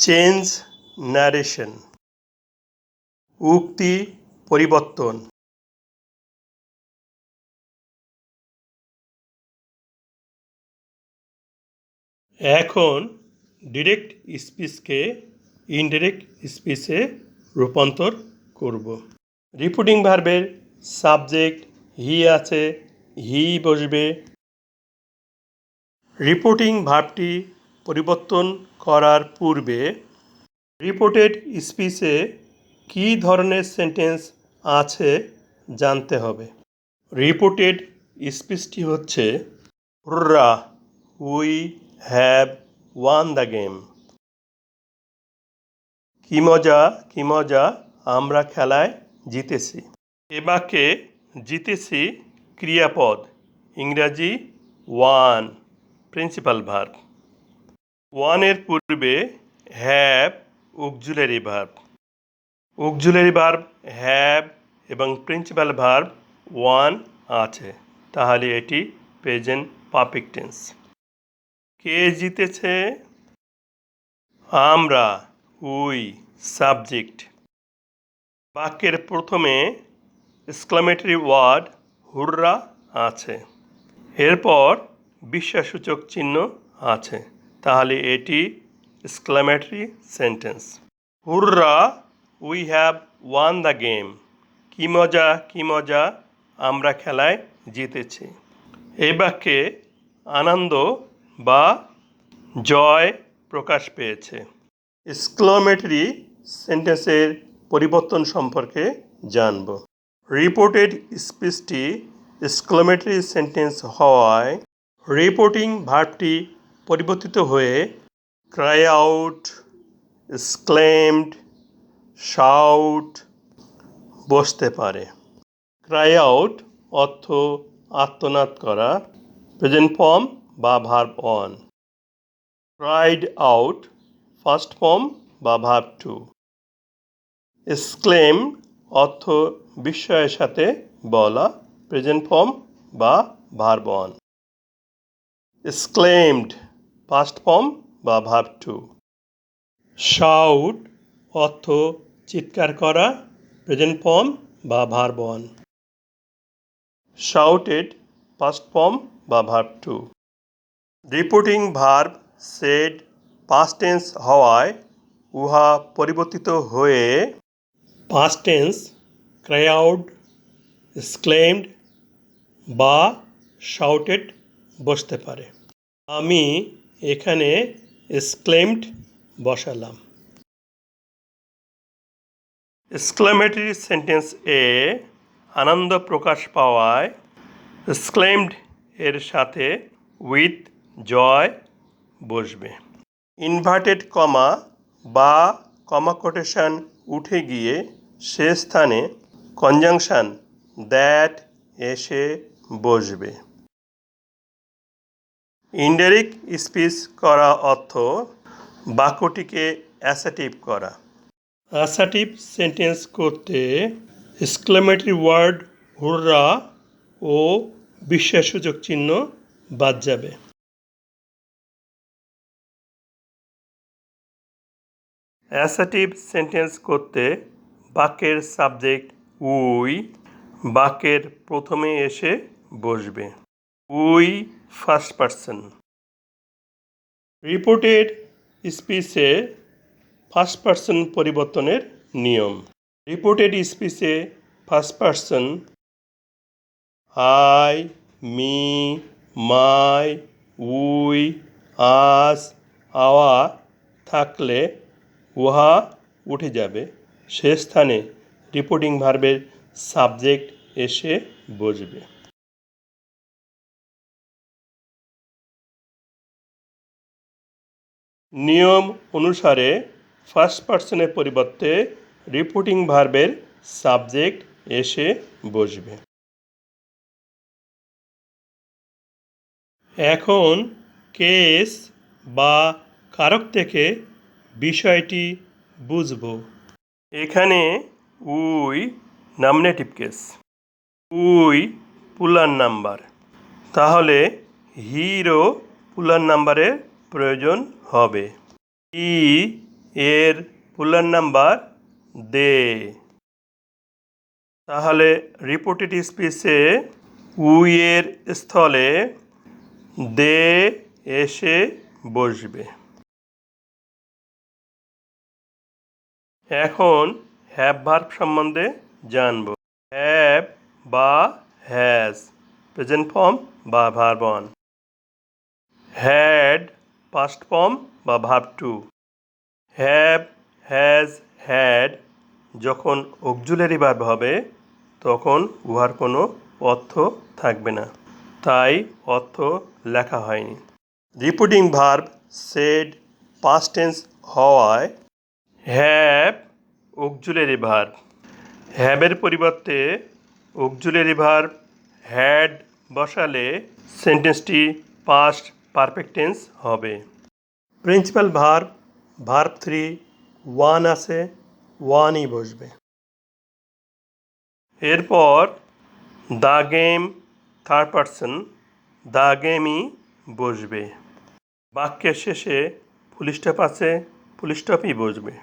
Change narration, উক্তি পরিবর্তন। এখন ডিরেক্ট স্পিচকে ইনডিরেক্ট স্পিচে রূপান্তর করব। রিপোর্টিং ভার্বের সাবজেক্ট হি আছে, হি বসবে। রিপোর্টিং ভার্বটি পরিবর্তন করার পূর্বে রিপোর্টেড স্পিচে কী ধরনের সেন্টেন্স আছে জানতে হবে। রিপোর্টেড স্পিচটি হচ্ছে হুররা, we have one the game. কি মজা কি মজা, আমরা খেলায় জিতেছি। এ বাক্যে জিতেছি ক্রিয়াপদ, ইংরাজি ওয়ান, প্রিন্সিপাল ভার্ব। ওয়ানের পূর্বে have auxiliary verb. Auxiliary verb have এবং প্রিন্সিপাল ভার্ব ওয়ান আছে, তাহলে এটি প্রেজেন্ট পারফেক্ট টেন্স। কে জিতেছে? আমরা, উই, সাবজেক্ট। বাক্যের প্রথমে এক্সক্লামেটরি ওয়ার্ড হুররা আছে, এরপর বিস্ময়সূচক চিহ্ন আছে, তাহলে এটি exclamatory sentence. হুররা, we have one the game. কি মজা কি মজা, আমরা খেলায় জিতেছি। এই বাক্যে আনন্দ বা জয় প্রকাশ পেয়েছে। এক্সক্লামেটরি সেন্টেন্সের পরিবর্তন সম্পর্কে জানব। রিপোর্টেড স্পিচটি এক্সক্লামেটরি সেন্টেন্স হওয়ায় রিপোর্টিং ভার্বটি পরিবর্তিত হয়ে ক্রাই আউট, এক্সক্লেমড, শাউট বসতে পারে। ক্রাই আউট অর্থ আর্তনাদ করা, প্রেজেন্ট ফর্ম বা verb one. Cried out first form বা ভার্ব টু। এক্সক্লেম অর্থ বিস্ময়ের সাথে বলা, প্রেজেন্ট ফর্ম বা verb one. Exclaimed past form বা ভার্ব টু। শাউট অর্থ চিৎকার করা, প্রেজেন্ট ফর্ম বা verb one. Shouted past form বা verb two. Reporting verb said past tense হওয়ায় উহা পরিবর্তিত হয়ে past tense cry out, exclaimed বা শাউটেড বসতে পারে। আমি এখানে এক্সক্লেমড বসালাম। এক্সক্লামেটরি সেন্টেন্স এ আনন্দ প্রকাশ পাওয়ায় এক্সক্লেমড এর সাথে উইথ জয় বসবে। ইনভার্টেড কমা বা কমা কোটেশন উঠে গিয়ে সে স্থানে কনজাংশন দ্যাট এসে বসবে। ইনডাইরেক্ট স্পিচ করা অর্থ বাক্যটিকে অ্যাসার্টিভ করা। অ্যাসার্টিভ সেন্টেন্স করতে এক্সক্লামেটরি ওয়ার্ড হুররা ও বিস্ময়সূচক চিহ্ন বাদ যাবে। অ্যাসার্টিভ সেন্টেন্স করতে বাক্যের সাবজেক্ট উই বাক্যের প্রথমে এসে বসবে। We first person. রিপোর্টেড স্পিচে ফার্স্ট পারসন পরিবর্তনের নিয়ম। রিপোর্টেড স্পিচে first person I, me, my, we, us, our থাকলে উহা উঠে যাবে, সে স্থানে রিপোর্টিং ভার্বের সাবজেক্ট এসে বসবে। নিয়ম অনুসারে ফার্স্ট পারসনের পরিবর্তে রিপোর্টিং ভার্বের সাবজেক্ট এসে বসবে। এখন কেস বা কারক থেকে বিষয়টি বুঝব। এখানে we nominative case, we plural number, তাহলে হিরও প্লুরাল নাম্বারের প্রয়োজন হবে। ই এর প্লুরাল নাম্বার দে। তাহলে রিপোর্টেড স্পিচে উই এর স্থলে দে এসে বসবে। এখন হ্যাভ ভার্ব সম্বন্ধে জানব। হ্যাভ বা হ্যাজ প্রেজেন্ট ফর্ম বা verb one. Had past form বা verb two. Have, has, had যখন অক্সিলারি ভার্ব হবে তখন উহার কোনো অর্থ থাকবে না, তাই অর্থ লেখা হয়নি। Reporting verb said past tense হওয়ায় হ্যাভ অক্সিলারি ভার্ব, হ্যাভের পরিবর্তে অক্সিলারি ভার্ব হ্যাড বসালে সেন্টেন্সটি পাস্ট পারফেক্ট টেন্স হবে। প্রিন্সিপাল ভার্ব ভার্ব 3 ওয়ান আছে, ওয়ানই বসবে। এরপর the game third person, the গেমই বসবে। বাক্যের শেষে ফুল স্টপ আছে, ফুল স্টপই বসবে।